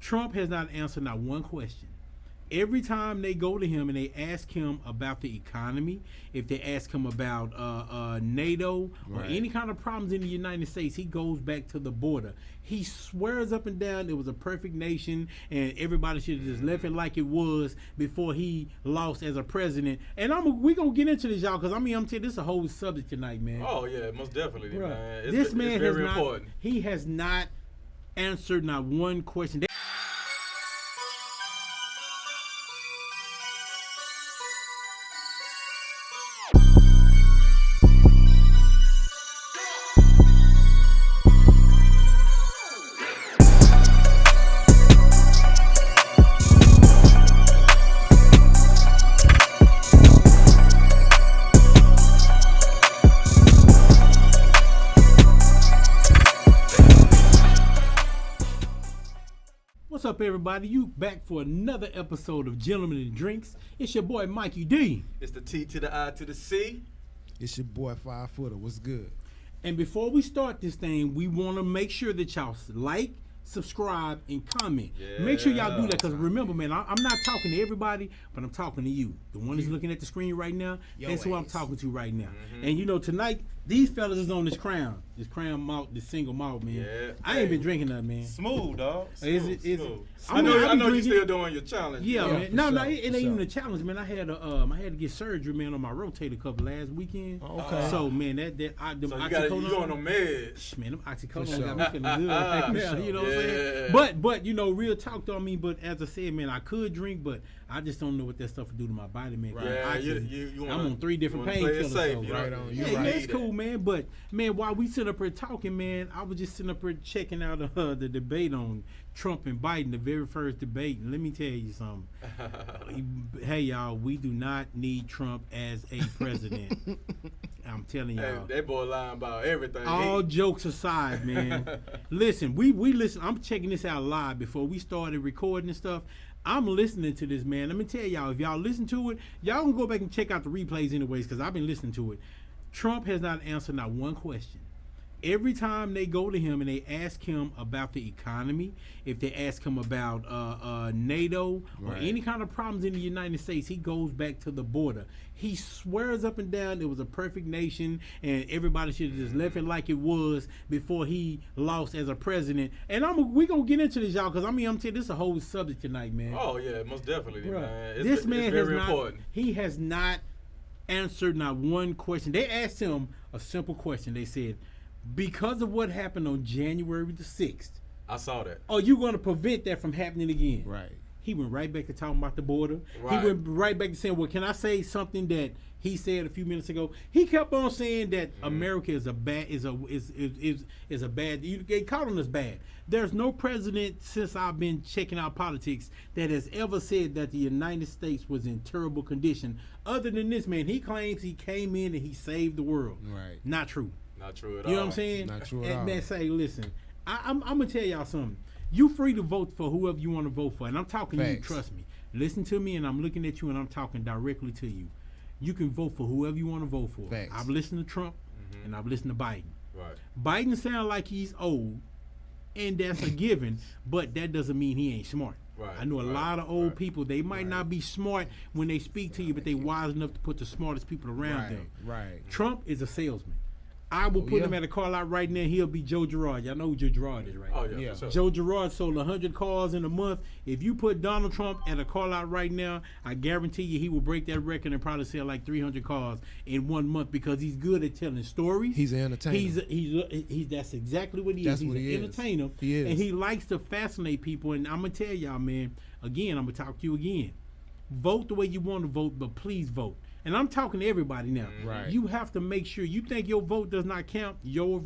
Trump has not answered not one question. Every time they go to him and they ask him about the economy, if they ask him about NATO or any kind of problems in the United States, he goes back to the border. He swears up and down it was a perfect nation and everybody should have just left it like it was before he lost as a president. And we're going to get into this, y'all, because I'm telling you, this is a whole subject tonight, man. Oh, yeah, most definitely, Bruh, man. This man it's very important. He has not answered not one question. What's up, everybody? You back for another episode of Gentlemen and Drinks. It's your boy, Mikey D. It's the T to the I to the C. It's your boy 5 Footer. What's good? And before we start this thing, we want to make sure that y'all like, subscribe, and comment. Yeah. Make sure y'all do that, because remember, man, I'm not talking to everybody, but I'm talking to you. The one that's looking at the screen right now, that's who I'm talking to right now. And you know, tonight, these fellas is on this crown malt, this single malt, man. Yeah. I ain't been drinking that, man. Smooth, dog. Is it? Smooth. I I know drinking. you're still doing your challenge. Yeah, man. for No, sure, it ain't for even sure. a challenge, man. I had to get surgery, man, on my rotator cuff last weekend. Okay. So, man, them So you oxycodone, on the meds. man, them oxycodone For got me feeling good right now. You know what I'm saying? Yeah. But you know, real talk though. But as I said, man, I could drink, but I just don't know what that stuff will do to my body, man. Right. Yeah, I'm on 3 different painkillers. So, Right on. You yeah, right. it's cool, man. But man, while we sitting up here talking, man, I was just sitting up here checking out the debate on Trump and Biden, the very first debate. And let me tell you something. Hey, y'all, we do not need Trump as a president. I'm telling y'all. That boy lying about everything. All jokes aside, man. Listen, we listen. I'm checking this out live before we started recording and stuff. I'm listening to this, man. Let me tell y'all, if y'all listen to it, y'all can go back and check out the replays anyways, because I've been listening to it. Trump has not answered not one question. Every time they go to him and they ask him about the economy, if they ask him about NATO or any kind of problems in the United States, he goes back to the border. He swears up and down it was a perfect nation and everybody should have just left it like it was before he lost as a president. And we're going to get into this, y'all, because I'm telling you, this is a whole subject tonight, man. Oh, yeah, most definitely, Bruh, man. this man it's very has important. he has not answered not one question. They asked him a simple question. They said, because of what happened on January the 6th, I saw that. are you going to prevent that from happening again? Right. He went right back to talking about the border. Right. He went right back to saying, well, can I say something that he said a few minutes ago? He kept on saying that America is a bad, they calling us bad. There's no president since I've been checking out politics that has ever said that the United States was in terrible condition. Other than this man, he claims he came in and he saved the world. Right. Not true. Not true at all. You know what I'm saying? Not true at And all. man, say, listen, I'm gonna tell y'all something. You free to vote for whoever you want to vote for, and I'm talking to you. Facts. Trust me. Listen to me, and I'm looking at you, and I'm talking directly to you. You can vote for whoever you want to vote for. Facts. I've listened to Trump, and I've listened to Biden. Right. Biden sounds like he's old, and that's a given, but that doesn't mean he ain't smart. Right, I know a right, lot of old right, people. They might not be smart when they speak to you, but they wise enough to put the smartest people around Right. them. Right. Trump is a salesman. I will put yeah. him at a car lot right now. He'll be Joe Girard. Y'all know who Joe Girard is, right? Oh, yeah, Yeah. for sure. Joe Girard sold 100 cars in a month. If you put Donald Trump at a car lot right now, I guarantee you he will break that record and probably sell like 300 cars in 1 month because he's good at telling stories. He's an entertainer. He's that's exactly what he That's is. He's what an he is. entertainer. He is. And he likes to fascinate people. And I'm going to tell y'all, man, again, I'm going to talk to you again. Vote the way you want to vote, but please vote. And I'm talking to everybody now. Right. You have to make sure you think your vote does not count. Your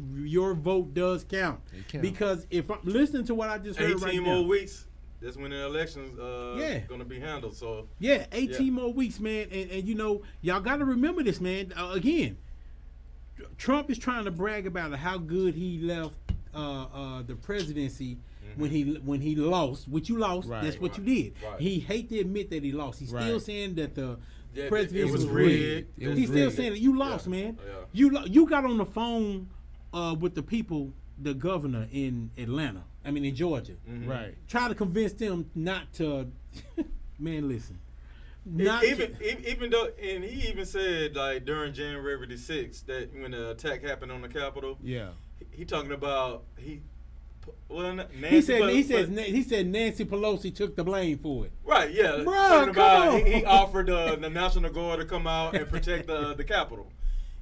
vote does count. It counts. Because if I'm listening to what I just heard 18 right more now. weeks. That's when the election's Yeah. going to be handled. So Yeah, 18 more weeks, man. And you know, y'all got to remember this, man. Again, Trump is trying to brag about how good he left the presidency when he lost. What you lost, Right. that's what you did. Right. He hate to admit that he lost. He's still Right. saying that the Yeah, presidency it was was rigged. rigged. It was He's still rigged. saying that you lost, Yeah. man. Yeah. You got on the phone with the people, the governor in Atlanta. I mean in Georgia. Mm-hmm. Right. Try to convince them not to. Man, listen. Even though, and he even said like during January the 6th that when the attack happened on the Capitol, Yeah. he talking about Nancy he said Nancy Pelosi took the blame for it. right, yeah, Bruh, talking come about on. he offered the National Guard to come out and protect the Capitol,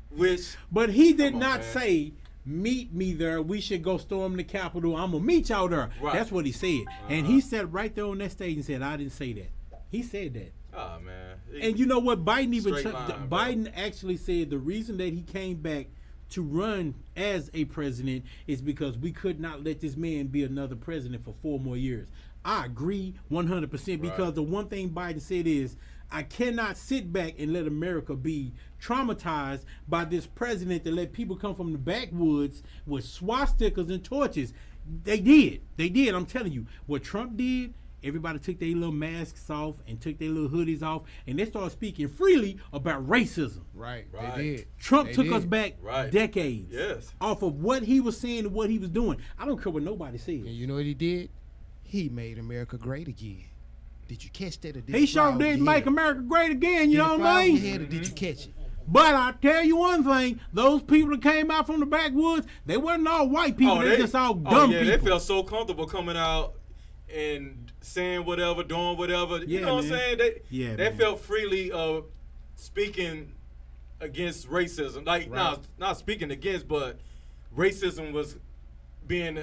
which But he did Come on, not man. say, meet me there. We should go storm the Capitol. I'm going to meet y'all there. Right. That's what he said. And he said right there on that stage and said, I didn't say that. He said that. oh man, And you know what? Biden even Straight line, bro. Biden actually said the reason that he came back to run as a president is because we could not let this man be another president for 4 more years. I agree 100% because Right. the one thing Biden said is, I cannot sit back and let America be traumatized by this president that let people come from the backwoods with swastikas and torches. They did. I'm telling you. What Trump did, everybody took their little masks off and took their little hoodies off, and they started speaking freely about racism. Right. Right. They did. Trump They took did. us back Right. decades Yes. off of what he was saying and what he was doing. I don't care what nobody says. And you know what he did? He made America great again. Did you catch that? Or did He it fly sure over did your make head? America great again, you Did it know fly what I over your mean? head or did you catch it? But I tell you one thing, those people that came out from the backwoods, they wasn't all white people, they just all dumb yeah, people. they felt so comfortable coming out and saying whatever, doing whatever. Yeah, You know what I'm man. saying? Yeah, they man. felt freely speaking against racism. Like, Right. not speaking against, but racism was being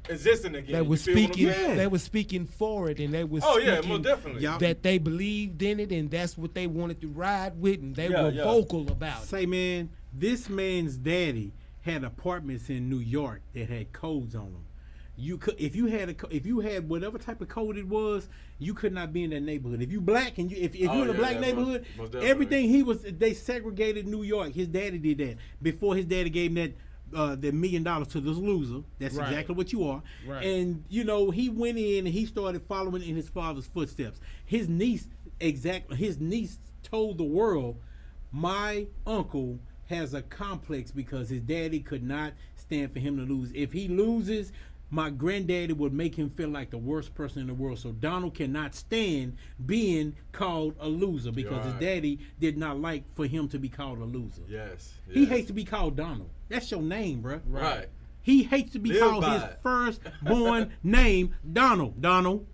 existing again. They You was feel what I'm speaking. saying? They was speaking for it, and they was Oh yeah, speaking most definitely. Y'all- that they believed in it, and that's what they wanted to ride with, and they Yeah, were yeah. vocal about it. Say, man, this man's daddy had apartments in New York that had codes on them. You could, if you had whatever type of code it was, you could not be in that neighborhood. If you black and if you're in a yeah, black yeah, neighborhood, most definitely. everything they segregated New York. His daddy did that before his daddy gave him that $1 million to this loser. That's Right. exactly what you are. Right. And he went in and he started following in his father's footsteps. His niece told the world, my uncle has a complex because his daddy could not stand for him to lose. If he loses, my granddaddy would make him feel like the worst person in the world. So Donald cannot stand being called a loser because his Right. daddy did not like for him to be called a loser. Yes. He yes. hates to be called Donald. That's your name, bruh. Right. He hates to be Live called by his it. firstborn name, Donald. Donald,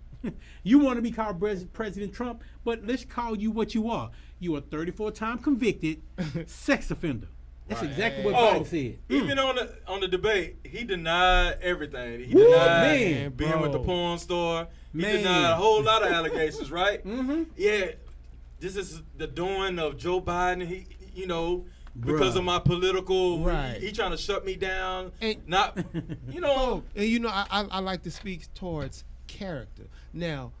you want to be called President Trump, but let's call you what you are. You are 34-time convicted sex offender. That's Right. exactly what Oh, Biden said. even on the debate, he denied everything. He Woo, denied man, being with the bro. porn store. He Man. denied a whole lot of allegations, right? Mm-hmm. Yeah, this is the doing of Joe Biden. He, because Bruh. of my political, Right. he trying to shut me down. And- Not, Oh, and I like to speak towards character. Now,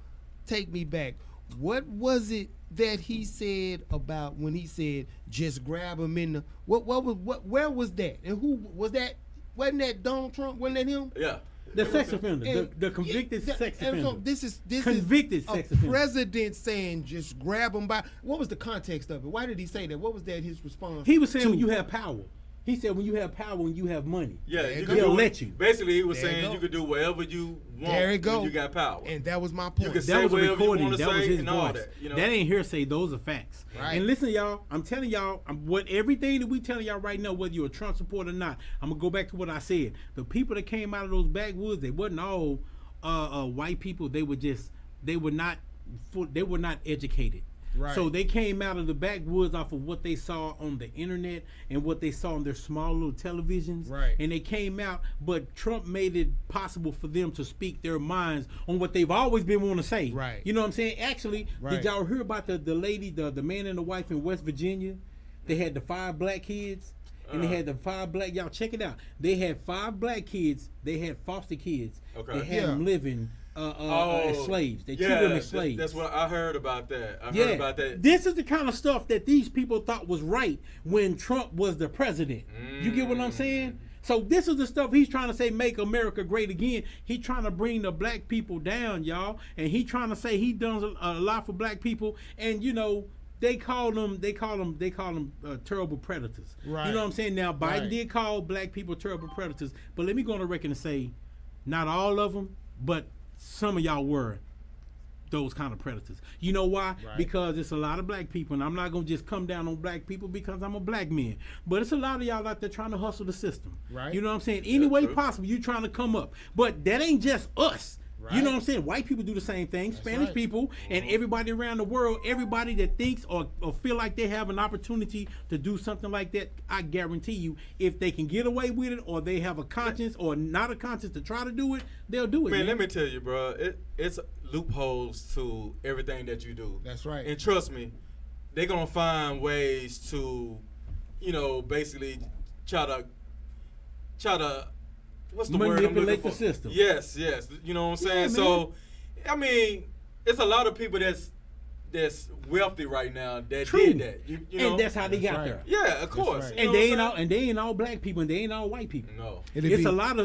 take me back. What was it that he said about when he said just grab him in the where was that? And who was that? Wasn't that Donald Trump? Wasn't that him? yeah. The sex offender, And- the convicted yeah, sex and offender. so this is Convicted a sex offender. president saying just grab him by. What was the context of it? Why did he say that? What was that his response? He was saying to- when you have power. He said when you have power, when you have money. Yeah, There you you go. could He'll do let you. Basically, he was There you saying go. you could do whatever you want There you go. when you got power. And that was my point. could That say was a whatever you recording. wanna That was say his and all voice. that, That ain't hearsay. Those are facts. Right. And listen, y'all. I'm telling y'all, what everything that we telling y'all right now, whether you're a Trump supporter or not, I'm gonna go back to what I said. The people that came out of those backwoods, they wasn't all white people. They were not educated. Right. So they came out of the backwoods off of what they saw on the internet and what they saw on their small little televisions. Right. And they came out, but Trump made it possible for them to speak their minds on what they've always been wanting to say. Right. You know what I'm saying? Actually, Right. did y'all hear about the lady, the man and the wife in West Virginia? They had the 5 black kids. And they had the 5 black, y'all check it out. They had 5 black kids. They had foster kids. Okay. They had Yeah. them living as slaves. They treated them as slaves. That's what I heard about that. I Yeah, heard about that. this is the kind of stuff that these people thought was right when Trump was the president. You get what I'm saying? So this is the stuff he's trying to say, make America great again. He trying to bring the black people down, y'all, and he trying to say he done a lot for black people. And they call them terrible predators. Right. You know what I'm saying? Now Biden Right. did call black people terrible predators, but let me go on the record and say, Not all of them, but some of y'all were those kind of predators. You know why? Right. Because it's a lot of black people, and I'm not gonna just come down on black people because I'm a black man. But it's a lot of y'all out there trying to hustle the system. Right. You know what I'm saying? Any way true. possible, you trying to come up. But that ain't just us. Right. You know what I'm saying? White people do the same thing. Spanish right. people and everybody around the world, everybody that thinks or feel like they have an opportunity to do something like that, I guarantee you, if they can get away with it or they have a conscience or not a conscience to try to do it, they'll do it. Man, let me tell you, bro, it's loopholes to everything that you do. That's right. And trust me, they're gonna find ways to, basically try to what's the word I'm looking Manipulate for? the system. Yes. You know what I'm saying? Yeah, So, I mean, it's a lot of people that's wealthy right now that True. did that. You know? And that's how they got right. there. Yeah, of course. right. You know And they what ain't I'm all, and they ain't all black people, and they ain't all white people. saying? No.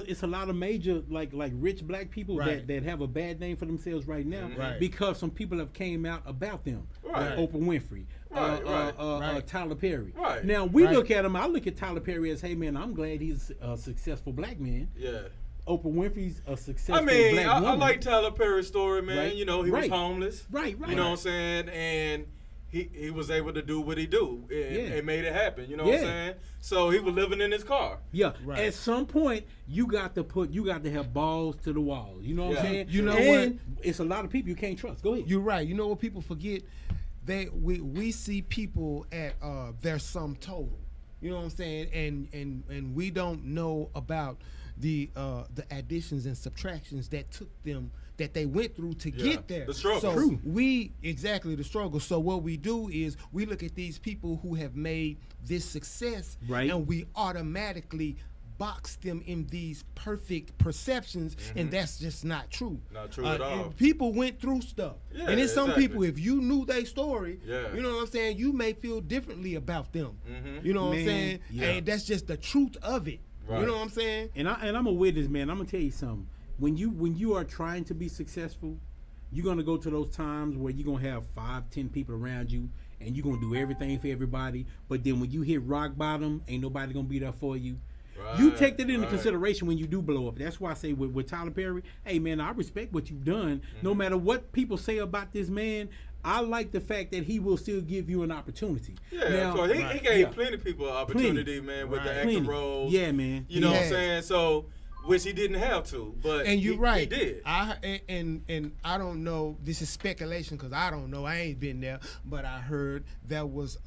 It's a lot of major like rich black people Right. that have a bad name for themselves right now Right. because some people have came out about them. Right. Like Oprah Winfrey, Right. Tyler Perry. Right. Now we Right. look at him. I look at Tyler Perry as, hey man, I'm glad he's a successful black man. Yeah. Oprah Winfrey's a successful I mean, black I woman. like Tyler Perry's story, man. Right. You know, he Right. was homeless. Right. You know what I'm saying? And he was able to do what he do and made it happen. You know what I'm Yeah. saying? So he was living in his car. Yeah. Right. At some point, you got to have balls to the walls. You know what I'm Yeah. saying? You know and it's a lot of people you can't trust. Go ahead. You're right. You know what people forget? We see people at their sum total. You know what I'm saying? And we don't know about the additions and subtractions that they went through to Yeah, get there. the struggle. So True. the struggle. So what we do is we look at these people who have made this success, Right. and we automatically box them in these perfect perceptions, and that's just not true. Not true at all. And people went through stuff, Yeah, and then some exactly. people, if you knew their story, Yeah. you know what I'm saying, you may feel differently about them. Mhm. You know what I'm Man, saying? yeah. And that's just the truth of it. Right. You know what I'm saying? And I'm a witness, man. I'm gonna tell you something. When you are trying to be successful, you're gonna go to those times where you're gonna have 5-10 people around you, and you're gonna do everything for everybody. But then when you hit rock bottom, ain't nobody gonna be there for you. You take that into Right. consideration when you do blow up. That's why I say with Tyler Perry, hey man, I respect what you've done. No matter what people say about this man, I like the fact that he will still give you an opportunity. Yeah, Now, of course. He right, gave yeah. plenty of people an opportunity, man, with the Right. acting Plenty. roles. Yeah, man. You know He what I'm has. saying? So, which he didn't have to, but And you're right. He did. And I don't know. This is speculation because I don't know. I ain't been there, but I heard there was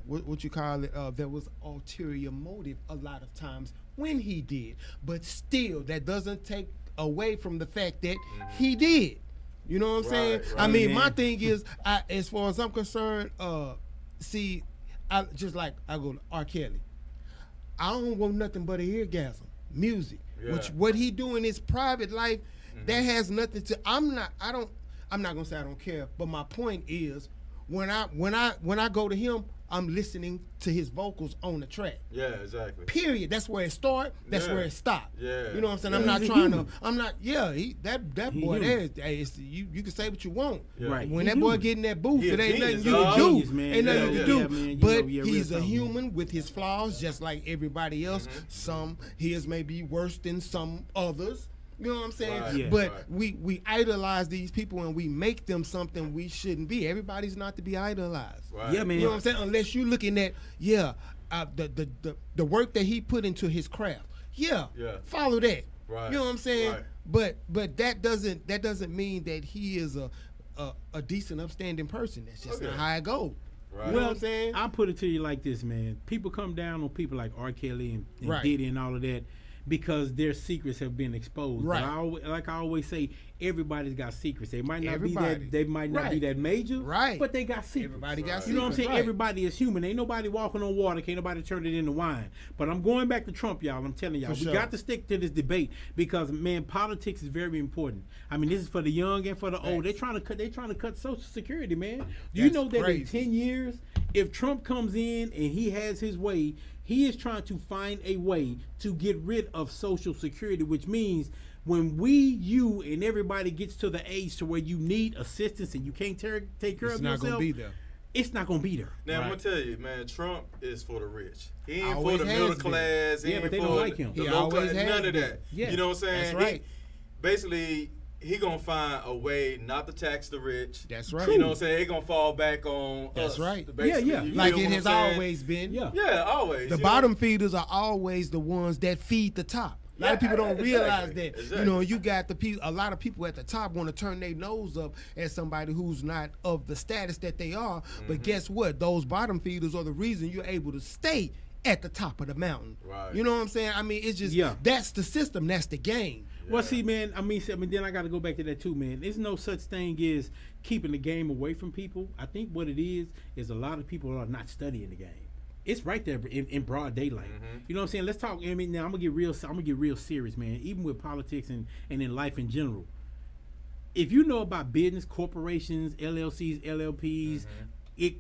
what you call it? There was ulterior motive a lot of times when he did, but still that doesn't take away from the fact that he did. You know what I'm saying? Right, I right. mean, my Man. thing is, as far as I'm concerned, see, I just like I go to R. Kelly. I don't want nothing but an orgasm, music. Yeah. Which what he do in his private life, that has nothing to. I'm not gonna say I don't care, but my point is, when I go to him, I'm listening to his vocals on the track. Yeah, exactly. Period. That's where it start. That's Yeah. where it stop. Yeah. You know what I'm saying? Yeah. I'm not He's a trying human. to. I'm not. Yeah. That He boy human. there. Hey, you can say what you want. Yeah. Right. When He that boy human. get in that booth, He a it ain't genius, nothing you dog. can do. Genius, man. Ain't nothing Yeah, you yeah. can do. Yeah, man. You But know, yeah, real he's a talk, man. human with his flaws, just like everybody else. Some his may be worse than some others. You know what I'm saying? Right. Yeah. But Right. we idolize these people and we make them something we shouldn't be. Everybody's not to be idolized. Right. Yeah, man. You know what I'm saying? Unless you're looking at the work that he put into his craft. Yeah. Follow that. Right. You know what I'm saying? Right. But that doesn't mean that he is a decent, upstanding person. That's just Okay. not how it goes. Right. You know what I'm saying? I put it to you like this, man. People come down on people like R. Kelly and Right. Diddy and all of that because their secrets have been exposed. Right. But like I always say, everybody's got secrets. They might not Everybody. be that. They might not be Right. that major. Right. But they got secrets. Everybody got You know what I'm secrets, saying? right. Everybody is human. Ain't nobody walking on water. Can't nobody turn it into wine. But I'm going back to Trump, y'all. I'm telling y'all, For we sure. got to stick to this debate because man, politics is very important. I mean, this is for the young and for the old. They're trying to cut Social Security, man. Do you That's know that crazy. in 10 years, if Trump comes in and he has his way, he is trying to find a way to get rid of Social Security, which means when you and everybody gets to the age to where you need assistance and you can't take care It's of not yourself, gonna be there. it's not gonna be there. Now I'm Right. gonna tell you, man, Trump is for the rich. He ain't for Always the has middle been. class. He Yeah, ain't but they for don't like him. the He low always class. has None of been. that. Yeah. You know what I'm saying? That's right. Basically, he gonna find a way not to tax the rich. That's right. You know what I'm saying? He gonna fall back on That's us. right. Basically, Yeah. you Like feel it what has I'm saying? always been. Yeah. Yeah, always. The you bottom feeders are always the ones that feed the top. A lot of Yeah, people don't realize exactly, that. exactly. You know, you got the people. A lot of people at the top want to turn their nose up at somebody who's not of the status that they are. But guess what? Those bottom feeders are the reason you're able to stay at the top of the mountain. Right. You know what I'm saying? I mean, it's just that's the system. That's the game. Well, see, man, I mean, then I got to go back to that too, man. There's no such thing as keeping the game away from people. I think what it is a lot of people are not studying the game. It's right there in broad daylight. You know what I'm saying? Let's talk. I mean, now I'm gonna get real serious, man. Even with politics and in life in general. If you know about business, corporations, LLCs, LLPs,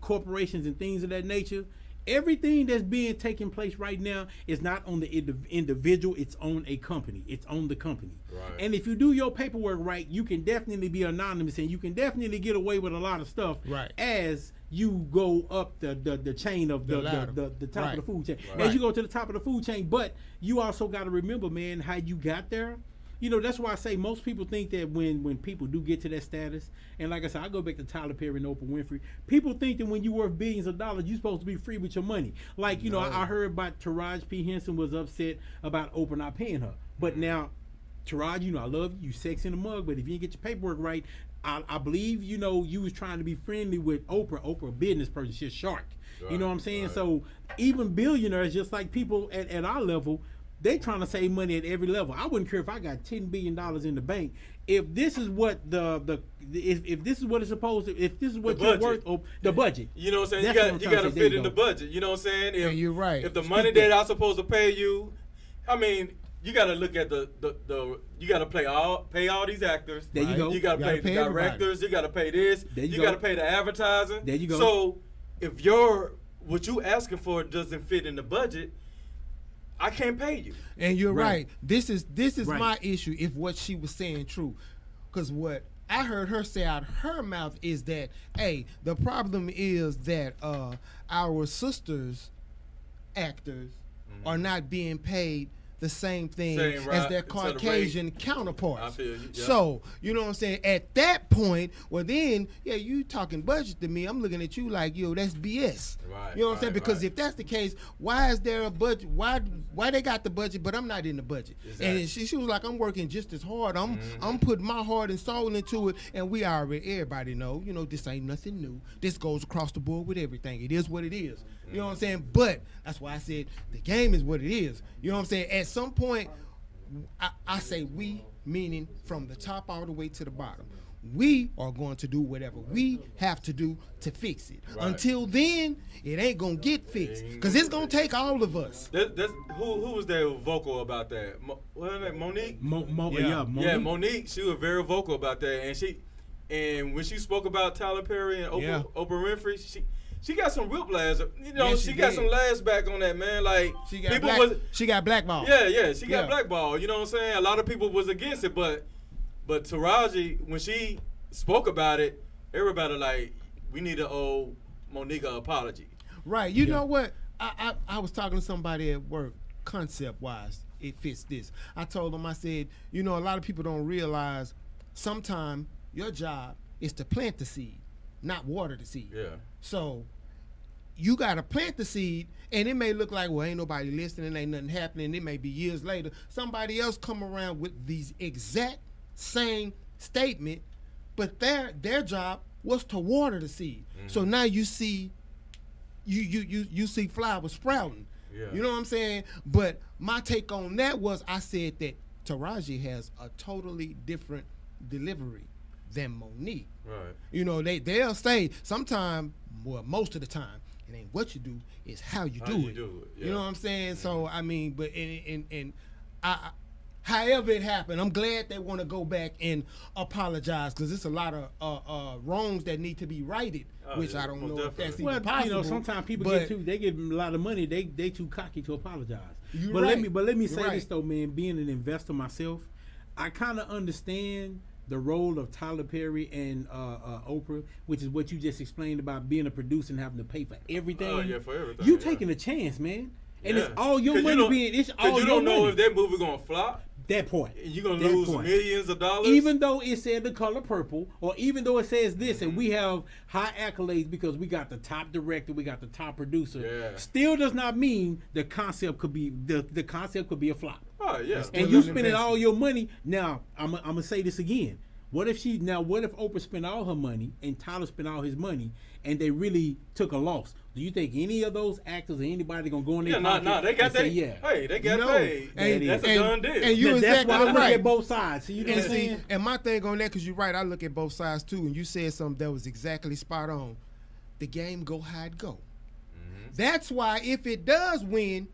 corporations and things of that nature, everything that's being taking place right now is not on the individual, it's on a company. It's on the company. Right. And if you do your paperwork right, you can definitely be anonymous and you can definitely get away with a lot of stuff Right. as you go up the chain of The ladder. the top Right. of the food chain. Right. As you go to the top of the food chain, but you also got to remember, man, how you got there. You know, that's why I say most people think that when people do get to that status, and like I said, I go back to Tyler Perry and Oprah Winfrey, people think that when you worth billions of dollars, you're supposed to be free with your money. Like, you know, I heard about Taraji P. Henson was upset about Oprah not paying her. But now, Taraji, you know, I love you, you sex in the mug, but if you didn't get your paperwork right, I believe, you know, you was trying to be friendly with Oprah, a business person, she's a shark. You know what I'm saying? Right. So even billionaires, just like people at our level, they trying to save money at every level. I wouldn't care if I got $10 billion in the bank. If this is what if this is what it's supposed to, if this is what you're worth, the budget. You know what I'm saying? That's You what I'm got to trying to say. fit There in you the go. budget. You know what I'm saying? If, Yeah, you're right. If the money that I'm supposed to pay you, I mean, you got to look at the you got to pay all these actors. There you go. You got to pay the everybody. directors. You got to pay this. There you You go. got to pay the advertising. There you go. So if what you asking for doesn't fit in the budget, I can't pay you. And you're Right. right. This is Right. my issue if what she was saying true. Because what I heard her say out her mouth is that, hey, the problem is that our sisters actors are not being paid the same thing Same as right, their to the rate. Caucasian counterparts. I feel you, yeah. So, you know what I'm saying? At that point, well then, yeah, you talking budget to me. I'm looking at you like, yo, that's BS. Right, You know what I'm saying? right, Because right. if that's the case, why is there a budget? Why they got the budget, but I'm not in the budget? Exactly. And she was like, I'm working just as hard. I'm putting my heart and soul into it, and we already everybody know, you know, this ain't nothing new. This goes across the board with everything. It is what it is. You know what I'm saying? But that's why I said the game is what it is. You know what I'm saying? At some point, I say we, meaning from the top all the way to the bottom. We are going to do whatever we have to do to fix it. Right. Until then, it ain't gonna get fixed because it's gonna take all of us. That's who was there vocal about that? What her name? Monique. Yeah. Yeah, Monique. She was very vocal about that, and when she spoke about Tyler Perry and Yeah. Oprah Winfrey, she got some whiplash. You know, Yeah, she she got did. some lash back on that, man. Like She got people she got blackballed. yeah, she got Yeah. blackballed. You know what I'm saying? A lot of people was against it, but Taraji, when she spoke about it, everybody like, we need to owe Monique an apology. Right. You know what? I was talking to somebody at work, concept wise, it fits this. I told them, I said, you know, a lot of people don't realize sometimes your job is to plant the seed, not water the seed. Yeah. So you gotta plant the seed, and it may look like, well, ain't nobody listening, ain't nothing happening. It may be years later, somebody else come around with these exact same statement, but their job was to water the seed. So now you see, you see flowers sprouting. Yeah. You know what I'm saying? But my take on that was, I said that Taraji has a totally different delivery than Monique. Right. You know, they'll say sometime, well, most of the time, it ain't what you do, it's how you do it. Yeah. You know what I'm saying? So I mean, but and I however it happened, I'm glad they want to go back and apologize, because it's a lot of wrongs that need to be righted, which yeah, I don't most know if that's definitely. even Well, possible. you know, sometimes people but they get a lot of money. They too cocky to apologize. You're But right. let me You're say right. this though, man. Being an investor myself, I kind of understand the role of Tyler Perry and Oprah, which is what you just explained about being a producer and having to pay for everything. Oh yeah, for everything. You yeah. taking a chance, man, and Yeah. it's all your 'Cause you money don't- being. It's 'cause all you your don't know money. if that movie gonna flop. That part. You're gonna That lose point. millions of dollars. Even though it said The Color Purple, or even though it says this, and we have high accolades because we got the top director, we got the top producer, Yeah. still does not mean the concept could be the concept could be a flop. Oh yeah. And you spending all your money. Now I'm gonna say this again. What if Oprah spent all her money and Tyler spent all his money and they really took a loss? Do you think any of those actors or anybody gonna go in there? Yeah, no, they got that. Yeah. Hey, they got No. paid. And- That's a done deal. and you That's exactly why I look right. at both sides. So you know And what I'm see, saying? and my thing on that, because you're right, I look at both sides too, and you said something that was exactly spot on. The game go how it go. That's why if it does win,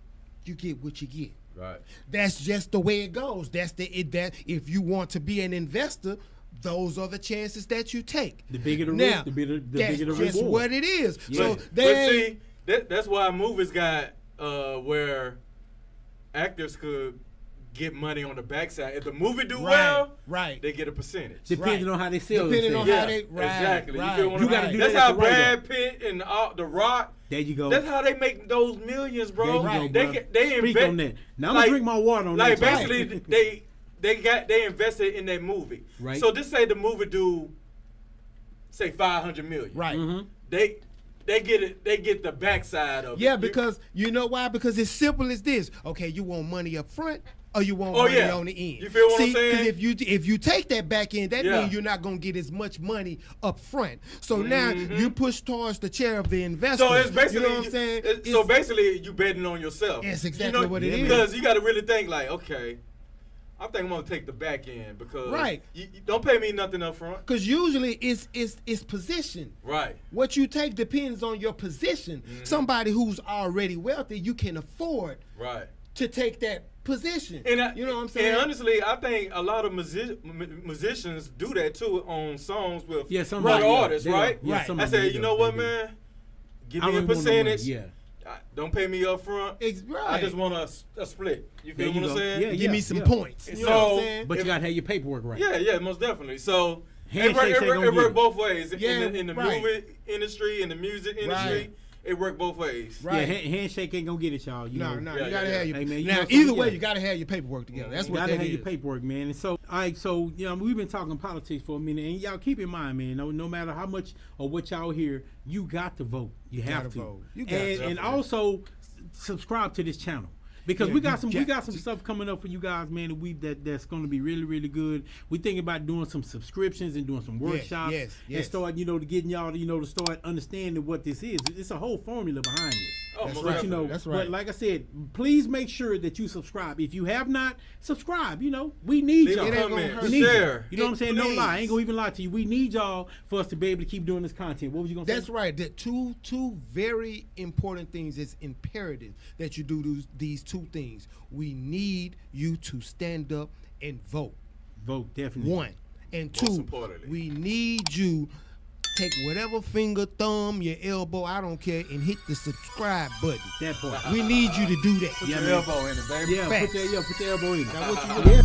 you get what you get. Right. That's just the way it goes. That if you want to be an investor, those are the chances that you take. The bigger the Now, risk, the bigger the that's reward. just what it is. Yeah. So But they see, that's why movies got where actors could get money on the backside. If the movie do well, right. they get a percentage. Depending on how they sell Depending on themselves. how they right, exactly. right, You feel what You I'm gotta saying? do That's that how at the right Brad Pitt and The Rock. There you go. That's how they make those millions, bro. There you go, They bro. they Speak invest on that. Now I'm gonna drink my water on like that. basically they invested in that movie. Right. So just say the movie do say 500 million. Right. Mhm. They get it. They get the backside of it. Yeah, because you know why? Because it's simple as this. Okay, you want money up front or you want Oh, money yeah. on the end. You feel what I'm See, saying? 'cause if you take that back end, that Yeah. means you're not gonna get as much money up front. So now you push towards the chair of the investor. So it's basically, you know what I'm saying? so basically, you betting on yourself. That's exactly what it is. Because you got to really think like, okay, I think I'm gonna take the back end because Right. you don't pay me nothing up front. Because usually it's position. Right. What you take depends on your position. Somebody who's already wealthy, you can afford Right. to take that position. And you know what I'm saying? And honestly, I think a lot of musicians do that too on songs with somebody, other artists, yeah, right? yeah, Right. some I of them said, do, you know they what, do. man? Give I me a don't want no money, percentage. yeah. Don't pay me up front. Right. I just want a split. You feel There you what I'm go. saying? Yeah, Give me some yeah. points. You know what I'm So- saying? But you If- gotta have your paperwork right. Yeah, most definitely. So Handshakes ain't gonna it get work it. both ways. Yeah, in the right. movie industry, in the music industry, it work both ways. Right. Yeah, handshake ain't gonna get it, y'all. You No, know? no, Yeah, you gotta yeah, have your Hey, man, you now. know Either something, way, yeah. you gotta have your paperwork together. That's You what gotta that have is. your paperwork, man. And so, all right, so you know, we've been talking politics for a minute, and y'all keep in mind, man. No matter how much or what y'all hear, you got to vote. You have gotta to vote. You got to. and Definitely. also subscribe to this channel. Because Yeah, we got you some stuff coming up for you guys, man. That's going to be really, really good. We thinking about doing some subscriptions and doing some workshops yes. and start, to getting y'all, to start understanding what this is. It's a whole formula behind this. Oh, That's most right. But, definitely. That's right. But like I said, please make sure that you subscribe. If you have not, subscribe. We need Leave y'all. a It ain't gonna comment. hurt. We need Share. you. You know what I'm saying? No Please. lie. I ain't gonna even lie to you. We need y'all for us to be able to keep doing this content. What was you gonna That's say? right. The two very important things. It's imperative that you do these two things. We need you to stand up and vote. Vote, definitely. One and Most two. importantly. We need you take whatever finger, thumb, your elbow, I don't care, and hit the subscribe button. That part. We need you to do that. Yeah, Put man. your elbow in it, baby. Yeah, Facts. put your elbow in it. Now what you Yeah.